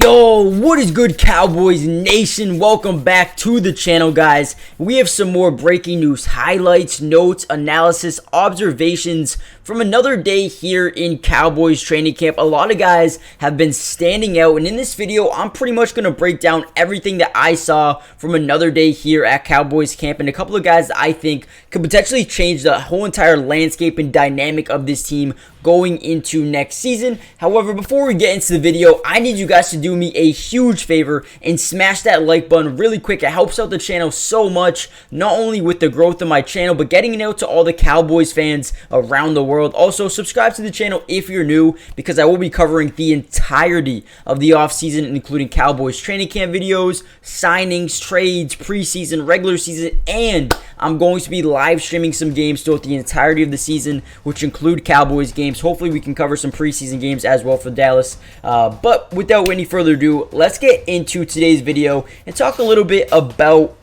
Yo, what is good, Cowboys Nation? Welcome back to the channel, guys. We have some more breaking news, highlights, notes, analysis, observations from another day here in Cowboys training camp. A lot of guys have been standing out, and in this video, I'm pretty much going to break down everything that I saw from another day here at Cowboys camp, and a couple of guys that I think could potentially change the whole entire landscape and dynamic of this team going into next season. However, before we get into the video, I need you guys to do me a huge favor and smash that like button really quick. It helps out the channel so much, not only with the growth of my channel, but getting it out to all the Cowboys fans around the world. Also, subscribe to the channel if you're new, because I will be covering the entirety of the offseason, including Cowboys training camp videos, signings, trades, preseason, regular season, and I'm going to be live streaming some games throughout the entirety of the season, which include Cowboys games. Hopefully we can cover some preseason games as well for Dallas. But without any further ado, let's get into today's video and talk a little bit about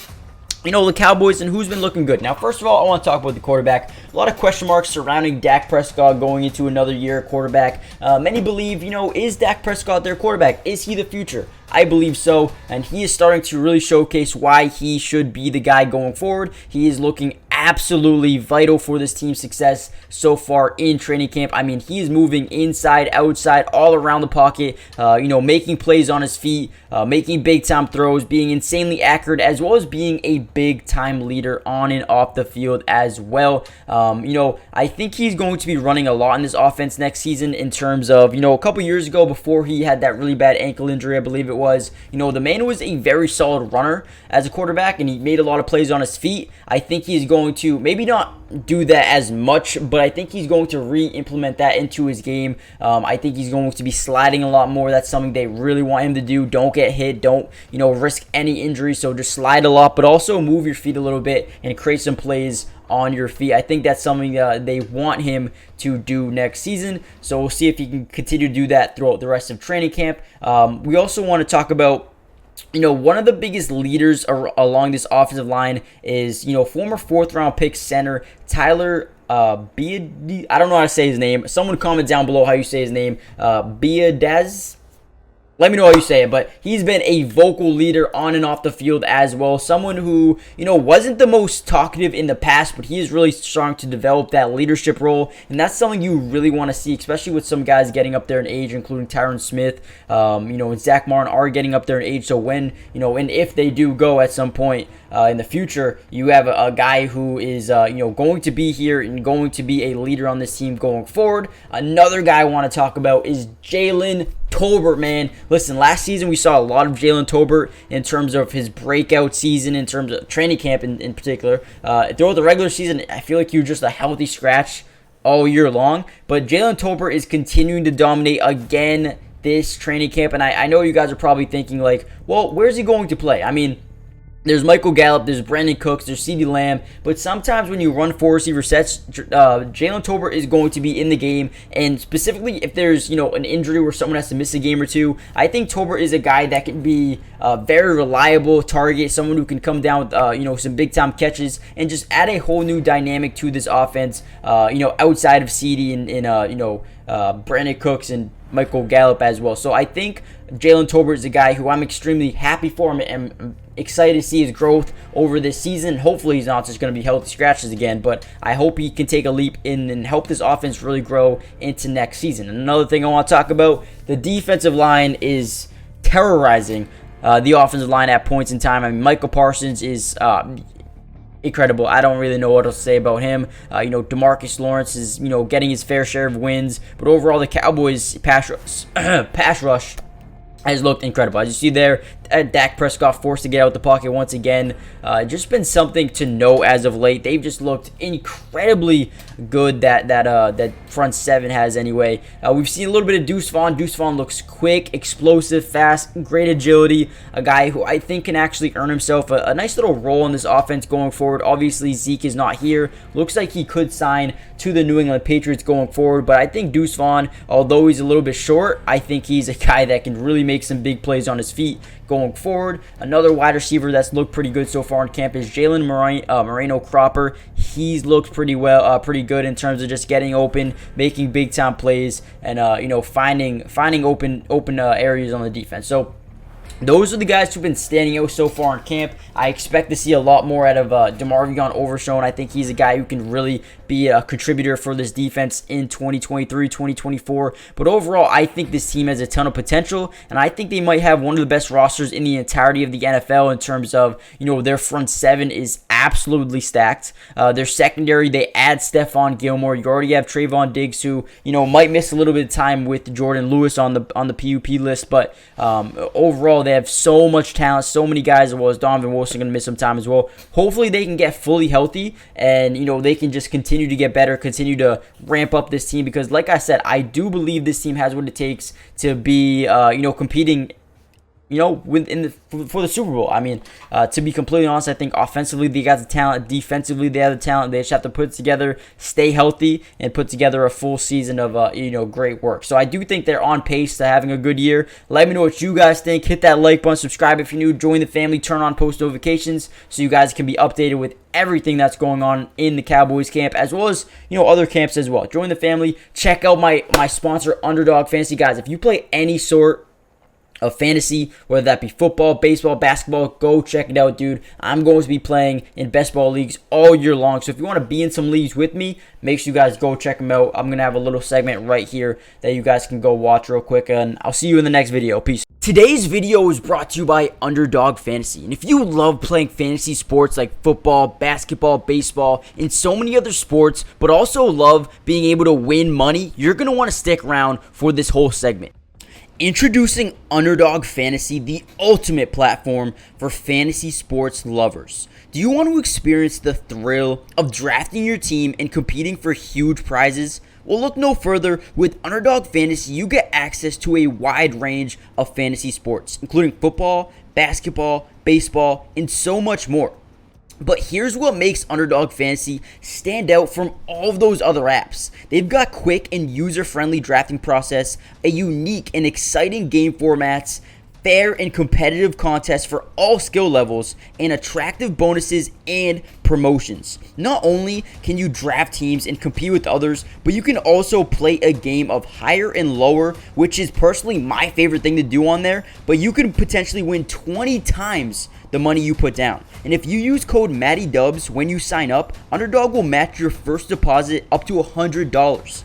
the Cowboys and who's been looking good. Now, first of all, I want to talk about the quarterback. A lot of question marks surrounding Dak Prescott going into another year at quarterback. Many believe, is Dak Prescott their quarterback? Is he the future? I believe so, and he is starting to really showcase why he should be the guy going forward. He is looking absolutely vital for this team's success so far in training camp. I mean, he is moving inside, outside, all around the pocket, making plays on his feet, making big-time throws, being insanely accurate, as well as being a big-time leader on and off the field as well. I think he's going to be running a lot in this offense next season in terms of, a couple years ago before he had that really bad ankle injury, I believe it was, the man was a very solid runner as a quarterback, and he made a lot of plays on his feet. I think he's going to maybe not do that as much, but I think he's going to re-implement that into his game. I think he's going to be sliding a lot more. That's something they really want him to do. Don't get hit. Don't, risk any injury. So just slide a lot, but also move your feet a little bit and create some plays on your feet. I think that's something they want him to do next season. So we'll see if he can continue to do that throughout the rest of training camp. We also want to talk about one of the biggest leaders along this offensive line is, former fourth-round pick center Tyler Biadasz. I don't know how to say his name. Someone comment down below how you say his name. Biadasz. Let me know how you say it, but he's been a vocal leader on and off the field as well. Someone who, wasn't the most talkative in the past, but he is really starting to develop that leadership role, and that's something you really want to see, especially with some guys getting up there in age, including Tyron Smith, and Zach Martin are getting up there in age. So when, and if they do go at some point in the future, you have a guy who is, going to be here and going to be a leader on this team going forward. Another guy I want to talk about is Jalen Tolbert, man. Listen, last season we saw a lot of Jalen Tolbert in terms of his breakout season, in terms of training camp in particular. Throughout the regular season, I feel like he was just a healthy scratch all year long. But Jalen Tolbert is continuing to dominate again this training camp. And I know you guys are probably thinking like, well, where's he going to play? I mean, there's Michael Gallup, there's Brandon Cooks, there's CeeDee Lamb, but sometimes when you run four receiver sets, Jalen Tolbert is going to be in the game, and specifically if there's, an injury where someone has to miss a game or two, I think Tolbert is a guy that can be a very reliable target, someone who can come down with, some big-time catches and just add a whole new dynamic to this offense, outside of CeeDee and Brandon Cooks and Michael Gallup as well. So I think Jalen Tolbert is a guy who I'm extremely happy for him and excited to see his growth over this season. Hopefully he's not just going to be healthy scratches again, but I hope he can take a leap in and help this offense really grow into next season. And another thing I want to talk about, the defensive line is terrorizing the offensive line at points in time. I mean, Michael Parsons is incredible. I don't really know what else to say about him. DeMarcus Lawrence is, getting his fair share of wins, but overall the Cowboys pass rush has looked incredible. As you see there, Dak Prescott forced to get out the pocket once again. Just been something to know as of late. They've just looked incredibly good, that front seven has anyway. We've seen a little bit of Deuce Vaughn. Deuce Vaughn looks quick, explosive, fast, great agility. A guy who I think can actually earn himself a nice little role in this offense going forward. Obviously, Zeke is not here. Looks like he could sign to the New England Patriots going forward, but I think Deuce Vaughn, although he's a little bit short, I think he's a guy that can really make some big plays on his feet going going forward. Another wide receiver that's looked pretty good so far in camp is Jalen Moreno Cropper. He's looked pretty good in terms of just getting open, making big time plays, and finding open areas on the defense. So those are the guys who've been standing out so far in camp. I expect to see a lot more out of DeMarvion Overshown. I think he's a guy who can really be a contributor for this defense in 2023, 2024. But overall, I think this team has a ton of potential, and I think they might have one of the best rosters in the entirety of the NFL in terms of, their front seven is absolutely stacked. Their secondary, they add Stephon Gilmore. You already have Trayvon Diggs, who, might miss a little bit of time with Jordan Lewis on the PUP list, but overall, they have so much talent, so many guys, as well as Donovan Wilson going to miss some time as well. Hopefully they can get fully healthy and, they can just continue to get better, continue to ramp up this team because, like I said, I do believe this team has what it takes to be, competing for the Super Bowl. I mean, to be completely honest, I think offensively they got the talent, defensively they have the talent. They just have to put it together, stay healthy, and put together a full season of great work. So I do think they're on pace to having a good year. Let me know what you guys think. Hit that like button, subscribe if you're new, join the family, turn on post notifications so you guys can be updated with everything that's going on in the Cowboys camp, as well as other camps as well. Join the family. Check out my sponsor, Underdog Fantasy. Guys, if you play any sort of fantasy, whether that be football, baseball, basketball, go check it out, dude. I'm going to be playing in best ball leagues all year long. So if you want to be in some leagues with me, make sure you guys go check them out. I'm going to have a little segment right here that you guys can go watch real quick, and I'll see you in the next video. Peace. Today's video is brought to you by Underdog Fantasy. And if you love playing fantasy sports like football, basketball, baseball, and so many other sports, but also love being able to win money, you're going to want to stick around for this whole segment. Introducing Underdog Fantasy, the ultimate platform for fantasy sports lovers. Do you want to experience the thrill of drafting your team and competing for huge prizes? Well, look no further. With Underdog Fantasy, you get access to a wide range of fantasy sports, including football, basketball, baseball, and so much more. But here's what makes Underdog Fantasy stand out from all of those other apps. They've got quick and user-friendly drafting process, a unique and exciting game formats, fair and competitive contests for all skill levels, and attractive bonuses and promotions. Not only can you draft teams and compete with others, but you can also play a game of higher and lower, which is personally my favorite thing to do on there, but you can potentially win 20 times the money you put down. And if you use code MattyDubs when you sign up, Underdog will match your first deposit up to $100.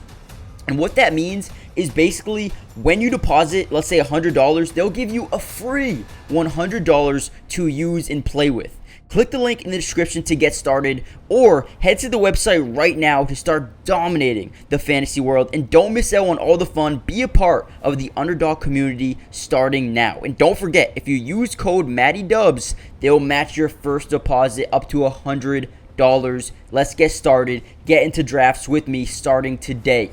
And what that means is basically when you deposit, let's say $100, they'll give you a free $100 to use and play with. Click the link in the description to get started, or head to the website right now to start dominating the fantasy world. And don't miss out on all the fun. Be a part of the Underdog community starting now. And don't forget, if you use code MattyDubs, they'll match your first deposit up to $100. Let's get started. Get into drafts with me starting today.